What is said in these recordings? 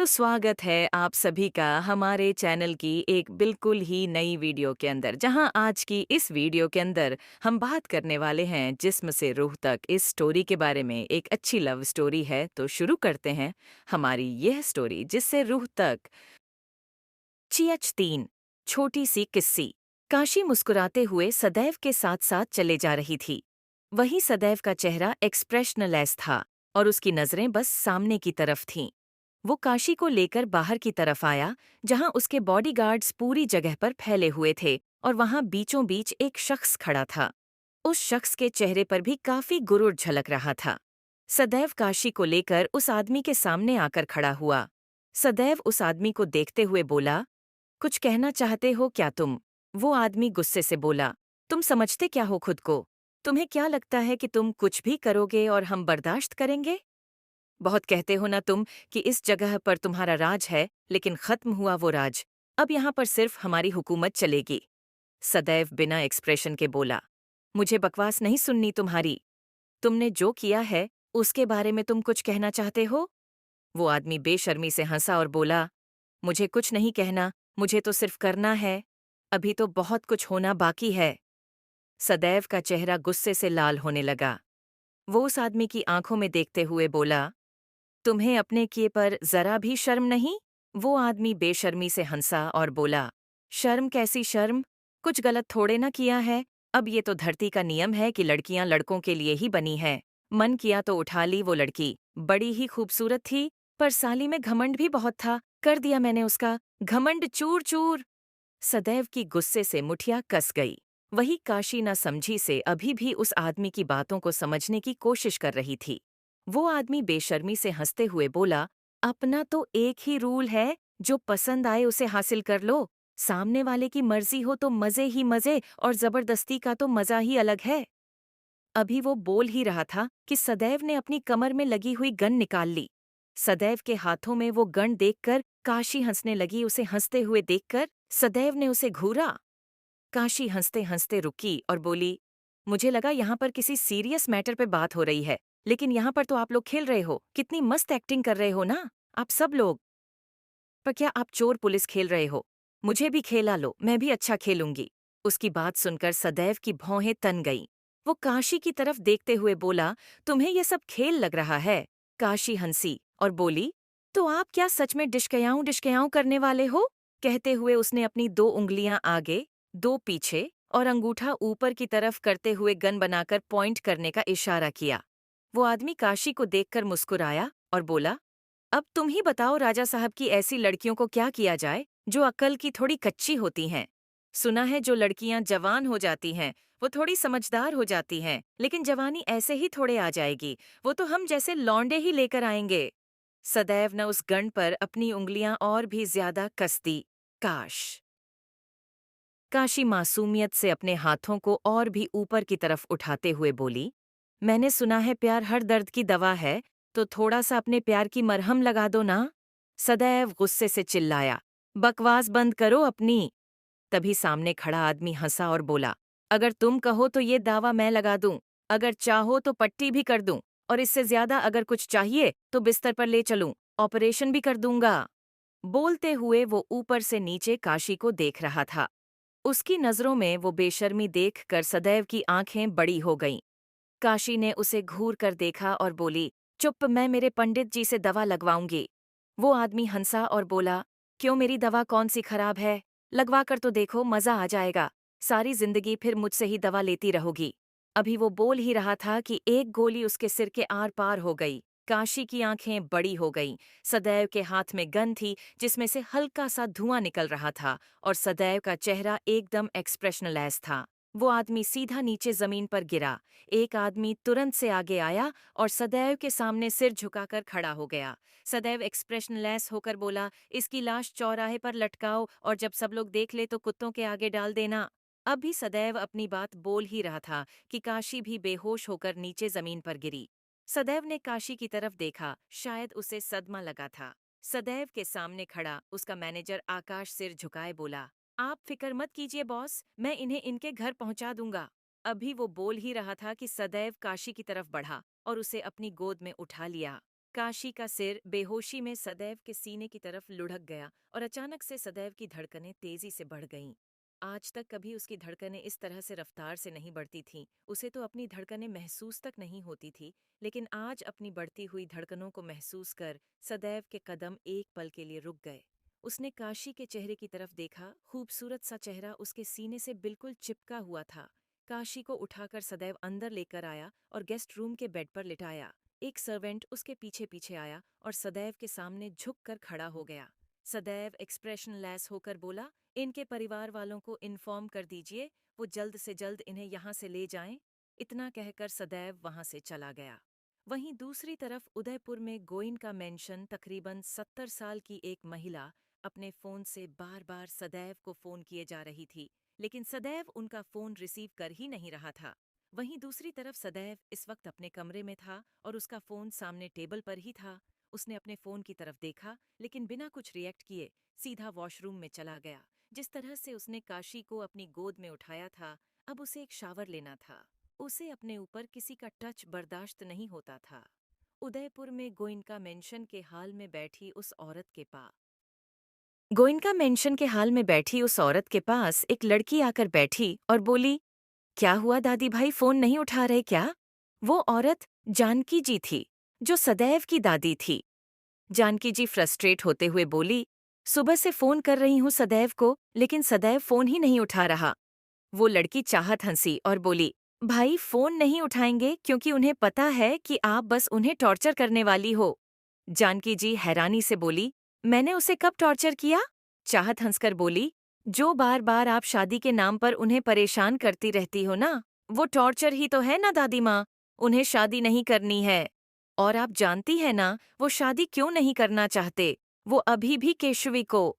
तो स्वागत है आप सभी का हमारे चैनल की एक बिल्कुल ही नई वीडियो के अंदर, जहां आज की इस वीडियो के अंदर हम बात करने वाले हैं जिस्म से रूह तक इस स्टोरी के बारे में। एक अच्छी लव स्टोरी है, तो शुरू करते हैं हमारी यह स्टोरी जिससे रूह तक। CH3 छोटी सी किस्सी। काशी मुस्कुराते हुए सदैव के साथ साथ चले जा रही थी। वही सदैव का चेहरा एक्सप्रेशनलेस था और उसकी नजरें बस सामने की तरफ थीं। वो काशी को लेकर बाहर की तरफ आया, जहां उसके बॉडीगार्ड्स पूरी जगह पर फैले हुए थे और वहां बीचों बीच एक शख्स खड़ा था। उस शख्स के चेहरे पर भी काफी गुरूर झलक रहा था। सदैव काशी को लेकर उस आदमी के सामने आकर खड़ा हुआ। सदैव उस आदमी को देखते हुए बोला, कुछ कहना चाहते हो क्या तुम? वो आदमी गुस्से से बोला, तुम समझते क्या हो खुद को? तुम्हें क्या लगता है कि तुम कुछ भी करोगे और हम बर्दाश्त करेंगे? बहुत कहते हो ना तुम कि इस जगह पर तुम्हारा राज है, लेकिन खत्म हुआ वो राज। अब यहाँ पर सिर्फ हमारी हुकूमत चलेगी। सदैव बिना एक्सप्रेशन के बोला, मुझे बकवास नहीं सुननी तुम्हारी। तुमने जो किया है उसके बारे में तुम कुछ कहना चाहते हो? वो आदमी बेशर्मी से हंसा और बोला, मुझे कुछ नहीं कहना, मुझे तो सिर्फ करना है। अभी तो बहुत कुछ होना बाकी है। सदैव का चेहरा गुस्से से लाल होने लगा। वो उस आदमी की आंखों में देखते हुए बोला, तुम्हें अपने किए पर जरा भी शर्म नहीं? वो आदमी बेशर्मी से हंसा और बोला, शर्म कैसी शर्म? कुछ गलत थोड़े ना किया है। अब ये तो धरती का नियम है कि लड़कियां लड़कों के लिए ही बनी हैं। मन किया तो उठा ली वो लड़की। बड़ी ही खूबसूरत थी, पर साली में घमंड भी बहुत था। कर दिया मैंने उसका घमंड चूर चूर। सदैव की गुस्से से मुठिया कस गई। वही काशी न समझी से अभी भी उस आदमी की बातों को समझने की कोशिश कर रही थी। वो आदमी बेशर्मी से हंसते हुए बोला, अपना तो एक ही रूल है, जो पसंद आए उसे हासिल कर लो। सामने वाले की मर्जी हो तो मजे ही मजे, और जबरदस्ती का तो मजा ही अलग है। अभी वो बोल ही रहा था कि सदैव ने अपनी कमर में लगी हुई गन निकाल ली। सदैव के हाथों में वो गन देखकर काशी हंसने लगी। उसे हंसते हुए देखकर सदैव ने उसे घूरा। काशी हंसते हंसते रुकी और बोली, मुझे लगा यहाँ पर किसी सीरियस मैटर पे बात हो रही है, लेकिन यहाँ पर तो आप लोग खेल रहे हो। कितनी मस्त एक्टिंग कर रहे हो ना आप सब लोग। पर क्या आप चोर पुलिस खेल रहे हो? मुझे भी खेला लो, मैं भी अच्छा खेलूंगी। उसकी बात सुनकर सदैव की भौहें तन गईं। वो काशी की तरफ देखते हुए बोला, तुम्हें ये सब खेल लग रहा है? काशी हंसी और बोली, तो आप क्या सच में डिशकयाऊं करने वाले हो? कहते हुए उसने अपनी 2 उंगलियां आगे, 2 पीछे और अंगूठा ऊपर की तरफ करते हुए गन बनाकर पॉइंट करने का इशारा किया। वो आदमी काशी को देखकर मुस्कुराया और बोला, अब तुम ही बताओ राजा साहब की ऐसी लड़कियों को क्या किया जाए जो अक्ल की थोड़ी कच्ची होती हैं। सुना है जो लड़कियां जवान हो जाती हैं वो थोड़ी समझदार हो जाती हैं, लेकिन जवानी ऐसे ही थोड़े आ जाएगी। वो तो हम जैसे लौंडे ही लेकर आएंगे। सदैव ने उस गण पर अपनी उंगलियां और भी ज्यादा कस दी। काश। काशी मासूमियत से अपने हाथों को और भी ऊपर की तरफ उठाते हुए बोली, मैंने सुना है प्यार हर दर्द की दवा है, तो थोड़ा सा अपने प्यार की मरहम लगा दो ना। सदैव गुस्से से चिल्लाया, बकवास बंद करो अपनी। तभी सामने खड़ा आदमी हंसा और बोला, अगर तुम कहो तो ये दावा मैं लगा दूं, अगर चाहो तो पट्टी भी कर दूं, और इससे ज्यादा अगर कुछ चाहिए तो बिस्तर पर ले चलूं, ऑपरेशन भी कर दूंगा। बोलते हुए वो ऊपर से नीचे काशी को देख रहा था। उसकी नजरों में वो बेशर्मी देखकर सदैव की आंखें बड़ी हो गईं। काशी ने उसे घूर कर देखा और बोली, चुप, मैं मेरे पंडित जी से दवा लगवाऊंगी। वो आदमी हंसा और बोला, क्यों, मेरी दवा कौन सी खराब है? लगवा कर तो देखो, मजा आ जाएगा। सारी जिंदगी फिर मुझसे ही दवा लेती रहोगी। अभी वो बोल ही रहा था कि एक गोली उसके सिर के आर पार हो गई। काशी की आंखें बड़ी हो गईं। सदैव के हाथ में गन थी जिसमें से हल्का सा धुआं निकल रहा था, और सदैव का चेहरा एकदम एक्सप्रेशनलेस था। वो आदमी सीधा नीचे जमीन पर गिरा। एक आदमी तुरंत से आगे आया और सदैव के सामने सिर झुकाकर खड़ा हो गया। सदैव एक्सप्रेशनलेस होकर बोला, इसकी लाश चौराहे पर लटकाओ और जब सब लोग देख ले तो कुत्तों के आगे डाल देना। अब भी सदैव अपनी बात बोल ही रहा था कि काशी भी बेहोश होकर नीचे जमीन पर गिरी। सदैव ने काशी की तरफ देखा, शायद उसे सदमा लगा था। सदैव के सामने खड़ा उसका मैनेजर आकाश सिर झुकाए बोला, आप फिक्र मत कीजिए बॉस, मैं इन्हें इनके घर पहुंचा दूंगा। अभी वो बोल ही रहा था कि सदैव काशी की तरफ बढ़ा और उसे अपनी गोद में उठा लिया। काशी का सिर बेहोशी में सदैव के सीने की तरफ लुढ़क गया और अचानक से सदैव की धड़कनें तेजी से बढ़ गईं। आज तक कभी उसकी धड़कनें इस तरह से रफ्तार से नहीं बढ़ती थीं। उसे तो अपनी धड़कनें महसूस तक नहीं होती थी, लेकिन आज अपनी बढ़ती हुई धड़कनों को महसूस कर सदैव के कदम एक पल के लिए रुक गए। उसने काशी के चेहरे की तरफ देखा। खूबसूरत सा चेहरा उसके सीने से बिल्कुल चिपका हुआ था। काशी को उठाकर सदैव अंदर लेकर आया और गेस्ट रूम के बेड पर लिटाया। एक सर्वेंट उसके पीछे पीछे आया और सदैव के सामने झुककर खड़ा हो गया। सदैव एक्सप्रेशनलेस होकर बोला, इनके परिवार वालों को इन्फॉर्म कर दीजिए, वो जल्द से जल्द इन्हें यहाँ से ले जाएं। इतना कहकर सदैव वहां से चला गया। वहीं दूसरी तरफ उदयपुर में गोइनका मेंशन तकरीबन 70 साल की एक महिला अपने फोन से बार बार सदैव को फोन किए जा रही थी, लेकिन सदैव उनका फोन रिसीव कर ही नहीं रहा था। वहीं दूसरी तरफ सदैव इस वक्त अपने कमरे में था और उसका फोन सामने टेबल पर ही था। उसने अपने फोन की तरफ देखा, लेकिन बिना कुछ रिएक्ट किए सीधा वॉशरूम में चला गया। जिस तरह से उसने काशी को अपनी गोद में उठाया था, अब उसे एक शावर लेना था। उसे अपने ऊपर किसी का टच बर्दाश्त नहीं होता था। उदयपुर में गोइनका मेंशन के हाल में बैठी उस औरत के पास गोइनका मेंशन के हाल में बैठी उस औरत के पास एक लड़की आकर बैठी और बोली, क्या हुआ दादी भाई, फोन नहीं उठा रहे क्या? वो औरत जानकी जी थी, जो सदैव की दादी थी। जानकी जी फ्रस्ट्रेट होते हुए बोली, सुबह से फोन कर रही हूँ सदैव को, लेकिन सदैव फोन ही नहीं उठा रहा। वो लड़की चाहत हंसी और बोली, भाई फोन नहीं उठाएंगे क्योंकि उन्हें पता है कि आप बस उन्हें टॉर्चर करने वाली हो। जानकी जी हैरानी से बोली, मैंने उसे कब टॉर्चर किया? चाहत हंसकर बोली, जो बार बार आप शादी के नाम पर उन्हें परेशान करती रहती हो ना, वो टॉर्चर ही तो है ना दादी माँ। उन्हें शादी नहीं करनी है। और आप जानती है ना वो शादी क्यों नहीं करना चाहते? वो अभी भी केशवी को।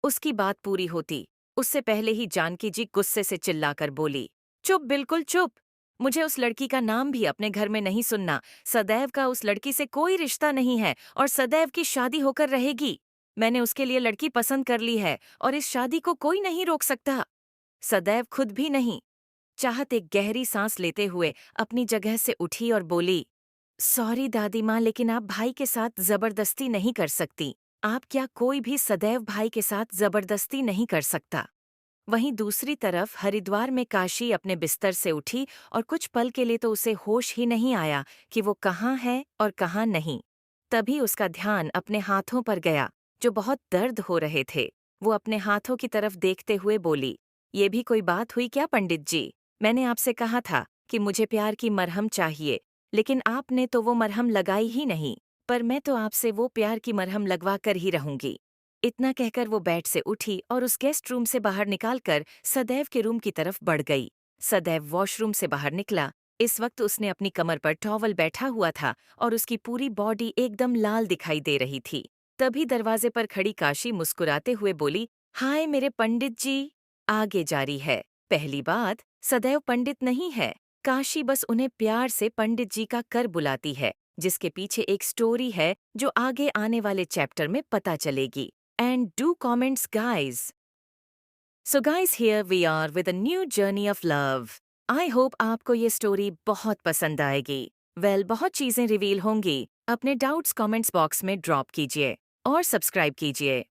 उसकी बात पूरी होती उससे पहले ही जानकी जी गुस्से से चिल्लाकर बोली, चुप, बिल्कुल चुप। मुझे उस लड़की का नाम भी अपने घर में नहीं सुनना। सदैव का उस लड़की से कोई रिश्ता नहीं है और सदैव की शादी होकर रहेगी। मैंने उसके लिए लड़की पसंद कर ली है और इस शादी को कोई नहीं रोक सकता। सदैव खुद भी नहीं। चाहत एक गहरी सांस लेते हुए अपनी जगह से उठी और बोली, सॉरी दादी माँ, लेकिन आप भाई के साथ जबरदस्ती नहीं कर सकती। आप क्या, कोई भी सदैव भाई के साथ जबरदस्ती नहीं कर सकता। वहीं दूसरी तरफ हरिद्वार में काशी अपने बिस्तर से उठी और कुछ पल के लिए तो उसे होश ही नहीं आया कि वो कहाँ है और कहाँ नहीं। तभी उसका ध्यान अपने हाथों पर गया, जो बहुत दर्द हो रहे थे। वो अपने हाथों की तरफ देखते हुए बोली, ये भी कोई बात हुई क्या पंडित जी? मैंने आपसे कहा था कि मुझे प्यार की मरहम चाहिए, लेकिन आपने तो वो मरहम लगाई ही नहीं। पर मैं तो आपसे वो प्यार की मरहम लगवा कर ही रहूंगी। इतना कहकर वो बेड से उठी और उस गेस्ट रूम से बाहर निकालकर सदैव के रूम की तरफ बढ़ गई। सदैव वॉशरूम से बाहर निकला। इस वक्त उसने अपनी कमर पर टॉवल बैठा हुआ था और उसकी पूरी बॉडी एकदम लाल दिखाई दे रही थी। तभी दरवाजे पर खड़ी काशी मुस्कुराते हुए बोली, हाय मेरे पंडित जी। आगे जारी है। पहली बात, सदैव पंडित नहीं है। काशी बस उन्हें प्यार से पंडित जी का कर बुलाती है, जिसके पीछे एक स्टोरी है जो आगे आने वाले चैप्टर में पता चलेगी। And do comments, guys. So guys, here we are with a new journey of love. I hope आपको ये स्टोरी बहुत पसंद आएगी। बहुत चीजें रिवील होंगी। अपने डाउट्स कमेंट्स बॉक्स में ड्रॉप कीजिए और सब्सक्राइब कीजिए।